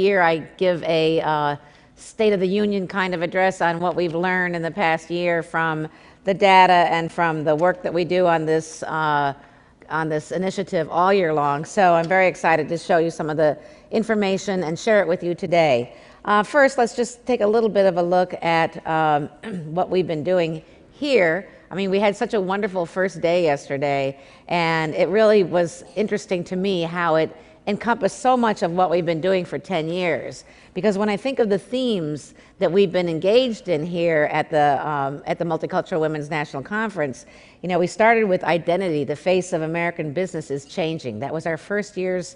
year I give a State of the Union kind of address on what we've learned in the past year from the data and from the work that we do on this initiative all year long. So I'm very excited to show you some of the information and share it with you today. First, let's just take a little bit of a look at what we've been doing here. I mean, we had such a wonderful first day yesterday, and it really was interesting to me how it encompassed so much of what we've been doing for 10 years. Because when I think of the themes that we've been engaged in here at the Multicultural Women's National Conference, you know, we started with identity. The face of American business is changing. That was our first year's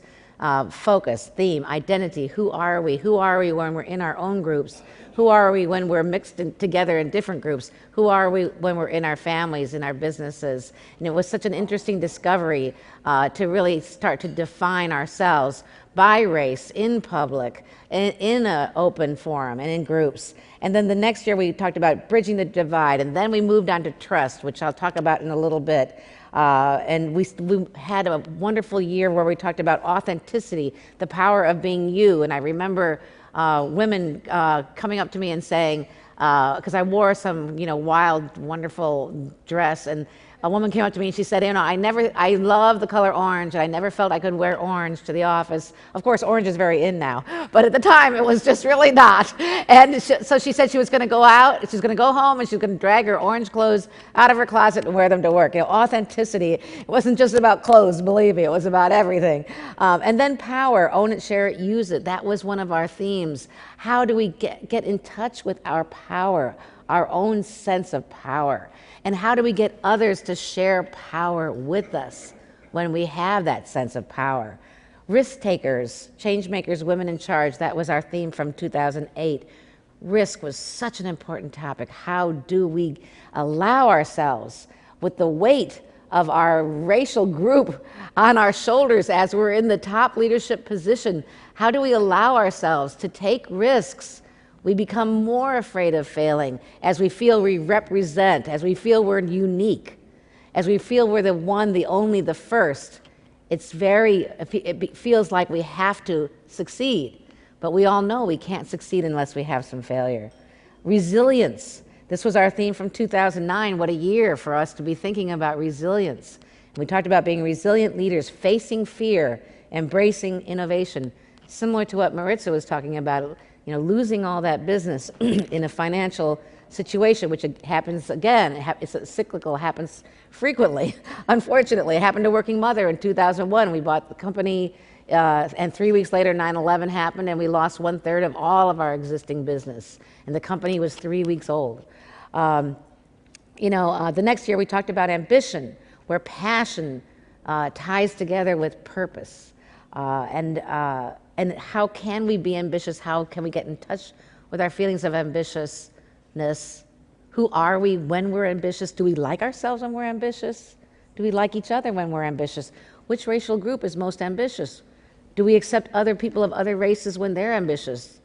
focus, theme, identity. Who are we? Who are we when we're in our own groups? Who are we when we're mixed together in different groups? Who are we when we're in our families, in our businesses? And it was such an interesting discovery to really start to define ourselves by race, in public, in an open forum, and in groups. And then the next year we talked about bridging the divide, and then we moved on to trust, which I'll talk about in a little bit. And we had a wonderful year where we talked about authenticity, the power of being you. And I remember women coming up to me and saying, because I wore some, you know, wild, wonderful dress, and a woman came up to me and she said, you know, I love the color orange, and I never felt I could wear orange to the office. Of course, orange is very in now, but at the time it was just really not. And so she said she was going to go out, she was going to go home, and she was going to drag her orange clothes out of her closet and wear them to work. You know, authenticity, it wasn't just about clothes, believe me, it was about everything. And then power, own it, share it, use it. That was one of our themes. How do we get in touch with our power, our own sense of power? And how do we get others to share power with us when we have that sense of power? Risk takers, change makers, women in charge, that was our theme from 2008. Risk was such an important topic. How do we allow ourselves, with the weight of our racial group on our shoulders as we're in the top leadership position, how do we allow ourselves to take risks? We become more afraid of failing as we feel we represent, as we feel we're unique, as we feel we're the one, the only, the first. It feels like we have to succeed, but we all know we can't succeed unless we have some failure. Resilience. This was our theme from 2009. What a year for us to be thinking about resilience. We talked about being resilient leaders, facing fear, embracing innovation, similar to what Maritza was talking about. You know, losing all that business in a financial situation, which happens again, it's cyclical, happens frequently. Unfortunately, it happened to Working Mother in 2001. We bought the company, and 3 weeks later, 9/11 happened, and we lost 1/3 of all of our existing business. And the company was 3 weeks old. The next year we talked about ambition, where passion ties together with purpose. And how can we be ambitious? How can we get in touch with our feelings of ambitiousness? Who are we when we're ambitious? Do we like ourselves when we're ambitious? Do we like each other when we're ambitious? Which racial group is most ambitious? Do we accept other people of other races when they're ambitious?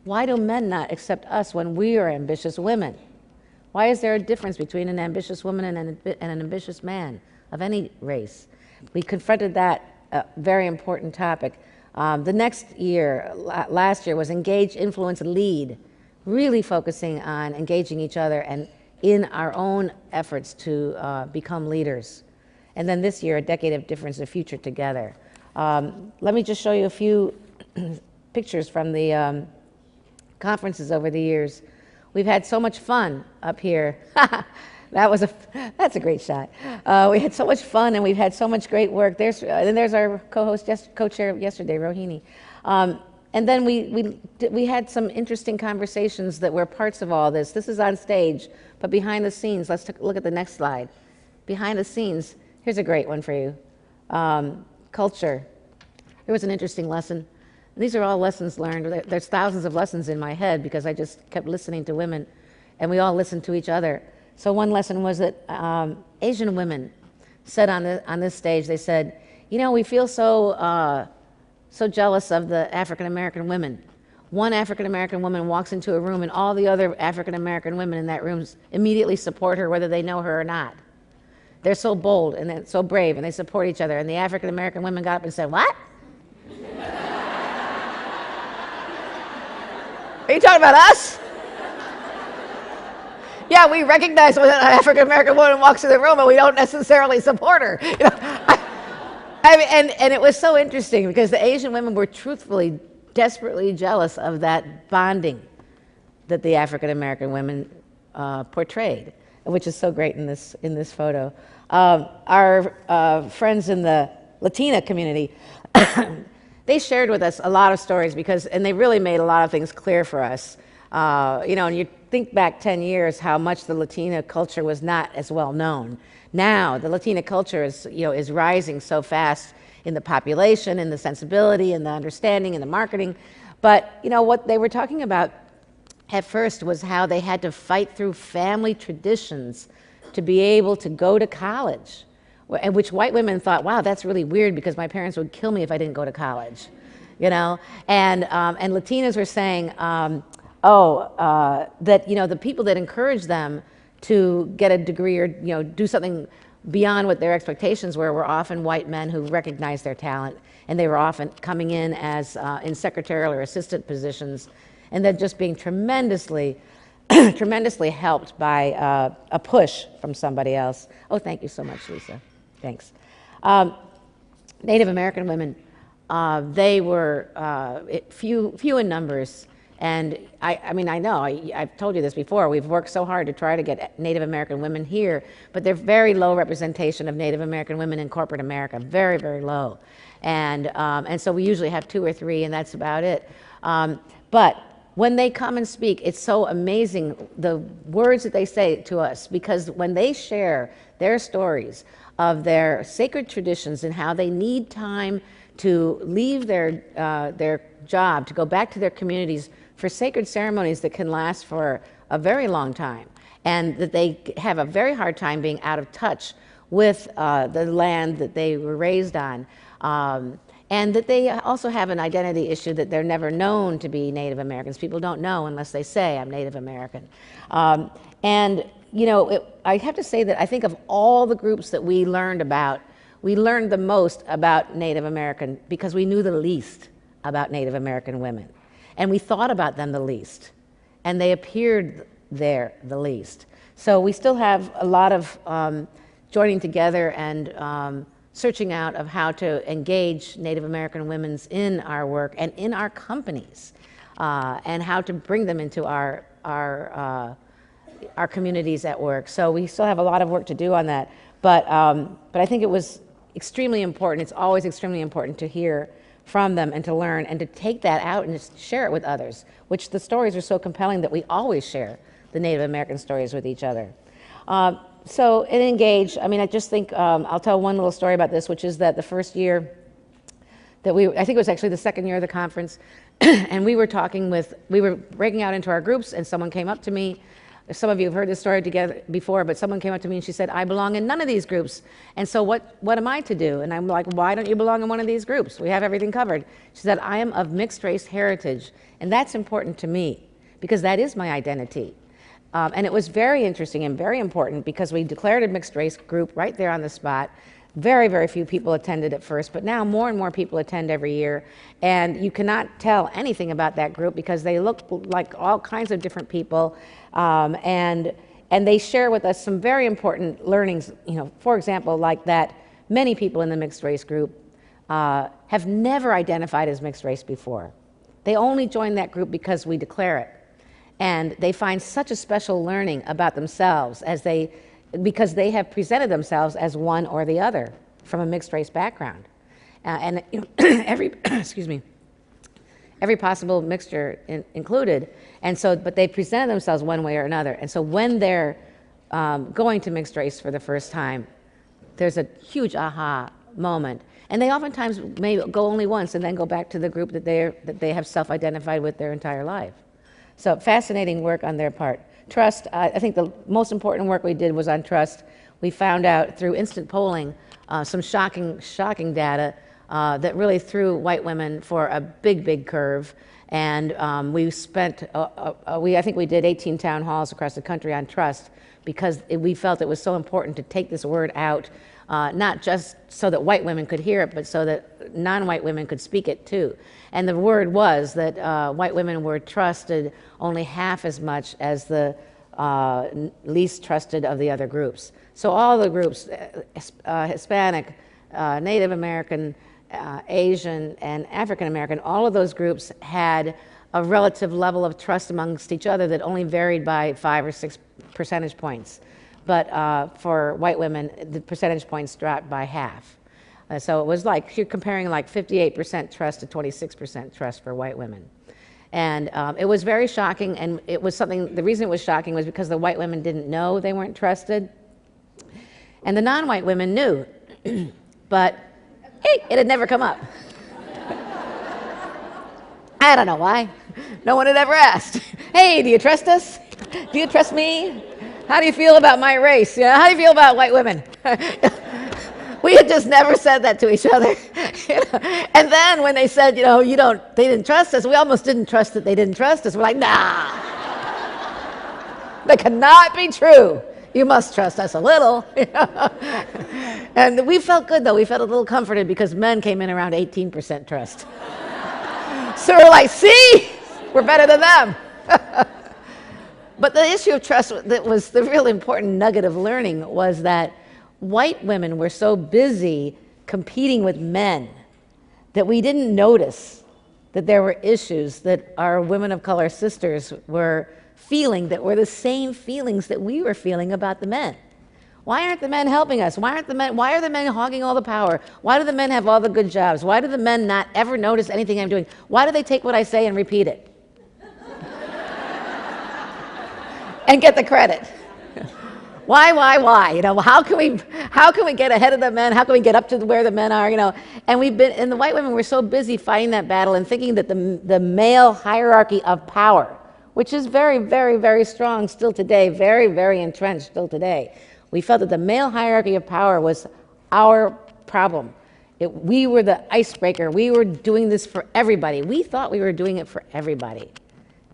Why do men not accept us when we are ambitious women? Why is there a difference between an ambitious woman and an ambitious man of any race? We confronted that very important topic. The next year, last year, was engage, influence, lead, really focusing on engaging each other and in our own efforts to become leaders. And then this year, a decade of difference, a future together. Let me just show you a few pictures from the conferences over the years. We've had so much fun up here. That's a great shot. We had so much fun, and we've had so much great work. There's our co-chair yesterday, Rohini. And then we had some interesting conversations that were parts of all this. This is on stage, but behind the scenes, let's look at the next slide. Behind the scenes, here's a great one for you. Culture. There was an interesting lesson. These are all lessons learned. There's thousands of lessons in my head because I just kept listening to women, and we all listened to each other. So one lesson was that Asian women said on this stage, they said, you know, we feel so jealous of the African American women. One African American woman walks into a room and all the other African American women in that room immediately support her whether they know her or not. They're so bold and they're so brave and they support each other. And the African American women got up and said, what? Are you talking about us? Yeah, we recognize when an African American woman walks in the room, and we don't necessarily support her. You know, I mean, and it was so interesting because the Asian women were truthfully, desperately jealous of that bonding that the African American women portrayed, which is so great in this photo. Our friends in the Latina community, they shared with us a lot of stories and they really made a lot of things clear for us. You know, and you think back 10 years how much the Latina culture was not as well known. Now, the Latina culture is rising so fast in the population, in the sensibility, in the understanding, in the marketing. But, you know, what they were talking about at first was how they had to fight through family traditions to be able to go to college, which white women thought, wow, that's really weird because my parents would kill me if I didn't go to college, you know? And Latinas were saying, that, you know, the people that encouraged them to get a degree or, you know, do something beyond what their expectations were often white men who recognized their talent, and they were often coming in as in secretarial or assistant positions, and then just being tremendously tremendously helped by a push from somebody else. Oh, thank you so much, Lisa. Thanks. Native American women, they were few in numbers. And I mean, I know, I've told you this before, we've worked so hard to try to get Native American women here, but they're very low representation of Native American women in corporate America, very, very low. And so we usually have 2 or 3, and that's about it. But when they come and speak, it's so amazing the words that they say to us, because when they share their stories of their sacred traditions and how they need time to leave their job, to go back to their communities for sacred ceremonies that can last for a very long time, and that they have a very hard time being out of touch with the land that they were raised on, and that they also have an identity issue that they're never known to be Native Americans. People don't know unless they say, I'm Native American. And you know, I have to say that I think of all the groups that we learned about, we learned the most about Native American because we knew the least about Native American women. And we thought about them the least. And they appeared there the least. So we still have a lot of joining together and searching out of how to engage Native American women in our work and in our companies, and how to bring them into our communities at work. So we still have a lot of work to do on that. But I think it was extremely important. It's always extremely important to hear from them and to learn and to take that out and just share it with others, which the stories are so compelling that we always share the Native American stories with each other. So in Engage, I mean, I just think, I'll tell one little story about this, which is that the first year that I think it was actually the second year of the conference, and we were breaking out into our groups, and someone came up to me. Some of you have heard this story together before, but someone came up to me and she said, I belong in none of these groups. And so what am I to do? And I'm like, why don't you belong in one of these groups? We have everything covered. She said, I am of mixed race heritage. And that's important to me because that is my identity. And it was very interesting and very important because we declared a mixed race group right there on the spot. Very, very few people attended at first, but now more and more people attend every year. And you cannot tell anything about that group because they look like all kinds of different people. And they share with us some very important learnings, you know, for example, like that many people in the mixed race group have never identified as mixed race before. They only join that group because we declare it. And they find such a special learning about themselves because they have presented themselves as one or the other from a mixed race background. And you know, every possible mixture included. And so, but they presented themselves one way or another. And so when they're going to mixed race for the first time, there's a huge aha moment. And they oftentimes may go only once and then go back to the group that they have self-identified with their entire life. So fascinating work on their part. Trust, I think the most important work we did was on trust. We found out through instant polling some shocking data that really threw white women for a big curve. And we spent, I think we did 18 town halls across the country on trust because we felt it was so important to take this word out not just so that white women could hear it, but so that non-white women could speak it too. And the word was that white women were trusted only half as much as the least trusted of the other groups. So all the groups, Hispanic, Native American, Asian, and African American, all of those groups had a relative level of trust amongst each other that only varied by 5 or 6 percentage points. But for white women, the percentage points dropped by half. So it was like, you're comparing like 58% trust to 26% trust for white women. And it was very shocking, and it was something, the reason it was shocking was because the white women didn't know they weren't trusted. And the non-white women knew, but hey, it had never come up. I don't know why. No one had ever asked, hey, do you trust us? Do you trust me? How do you feel about my race? You know, how do you feel about white women? We had just never said that to each other. You know? And then when they said, you know, they didn't trust us, we almost didn't trust that they didn't trust us. We're like, nah, that cannot be true. You must trust us a little. You know? And we felt good, though. We felt a little comforted because men came in around 18% trust. So we're like, see, we're better than them. But the issue of trust that was the real important nugget of learning was that white women were so busy competing with men that we didn't notice that there were issues that our women of color sisters were feeling that were the same feelings that we were feeling about the men. Why aren't the men helping us? Why are the men hogging all the power? Why do the men have all the good jobs? Why do the men not ever notice anything I'm doing? Why do they take what I say and repeat it? And get the credit. Why? You know, how can we get ahead of the men? How can we get up to where the men are? You know, and the white women were so busy fighting that battle and thinking that the male hierarchy of power, which is very, very, very strong still today, very, very entrenched still today. We felt that the male hierarchy of power was our problem. We were the icebreaker. We were doing this for everybody. We thought we were doing it for everybody,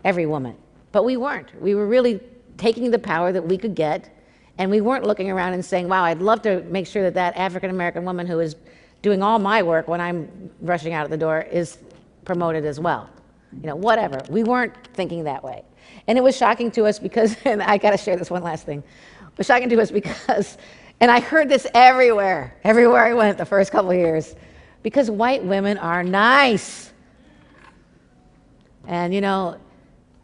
every woman, but we weren't. We were really taking the power that we could get, and we weren't looking around and saying, wow, I'd love to make sure that that African-American woman who is doing all my work when I'm rushing out of the door is promoted as well. You know, whatever. We weren't thinking that way. And it was shocking to us because, and I got to share this one last thing. It was shocking to us because, and I heard this everywhere I went the first couple of years, because white women are nice. And you know,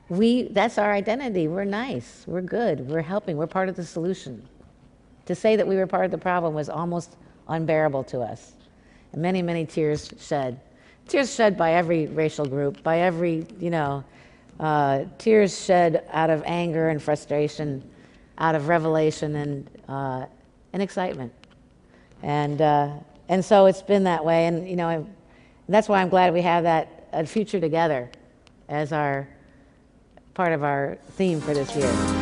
that's our identity. We're nice, we're good, we're helping, we're part of the solution. To say that we were part of the problem was almost unbearable to us. And many, many tears shed. Tears shed by every racial group, by every, you know, tears shed out of anger and frustration, out of revelation and excitement. And so it's been that way, and you know, that's why I'm glad we have that future together as our part of our theme for this year.